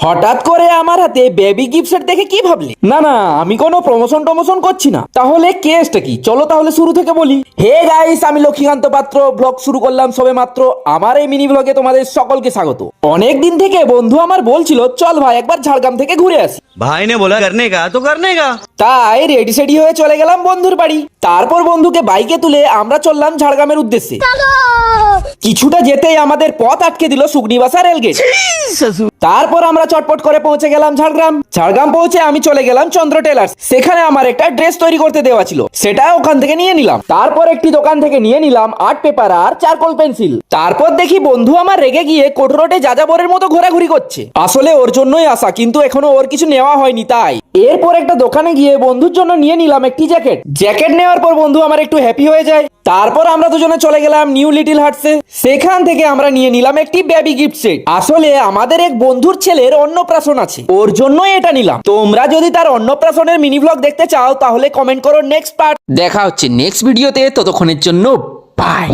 হঠাৎ করে আমার হাতে বেবি গিফট সেট দেখে কি ভাবলি? না না, আমি কোনো প্রমোশন করছি না। তাহলে কেসটা কি, চলো তাহলে শুরু থেকে বলি। হে গাইস, আমি লক্ষ্মীকান্ত পাত্র, ব্লগ শুরু করলাম সবে মাত্র। আমার এই মিনি ব্লগে তোমাদের সকলকে স্বাগত। অনেক দিন থেকে বন্ধু আমার বলছিল চল ভাই একবার ঝাড়গ্রাম থেকে ঘুরে আসি। भाई ने बोला करने का तो करने का। তাই রেডি সেডি হয়ে চলে গেলাম বন্ধুর বাড়ি। তারপর বন্ধুকে বাইকে তুলে আমরা চললাম ঝাড়গ্রামের উদ্দেশ্যে। কিছুটা যেতেই আমাদের পথ আটকে দিল শুকনিবাসা রেলগেট। তারপর আমরা চটপট করে পৌঁছে গেলাম ঝাড়গ্রাম পৌঁছে আমি চলে গেলাম চন্দ্র টেলার্স। সেখানে আমার একটা ড্রেস তৈরি করতে দেওয়া ছিল, সেটা ওখান থেকে নিয়ে নিলাম। তারপর একটি দোকান থেকে নিয়ে নিলাম আর্ট পেপার আর চারকোল পেন্সিল। তারপর দেখি বন্ধু আমার রেগে গিয়ে কোঠরোটে যাযাবরের মতো ঘোরাঘুরি করছে। আসলে ওর জন্যই আসা, কিন্তু এখনো ওর কিছু নেওয়া হয়নি তাই। এরপর একটা দোকানে গিয়ে বন্ধুর জন্য নিয়ে নিলাম একটি জ্যাকেট নেওয়ার পর বন্ধু আমার একটু হ্যাপি হয়ে যায়। তারপর আমরা দুজনে চলে গেলাম নিউ লিটল হার্টসে। সেখান থেকে আমরা নিয়ে নিলাম একটি বেবি গিফট সেট। আসলে আমাদের এক বন্ধুর ছেলের অন্নপ্রাশন আছে, ওর জন্যই এটা নিলাম। তোমরা যদি তার অন্নপ্রাশনের মিনি ব্লগ দেখতে চাও তাহলে কমেন্ট করো নেক্সট পার্ট। দেখা হচ্ছে নেক্সট ভিডিওতে, ততক্ষণের জন্য বাই।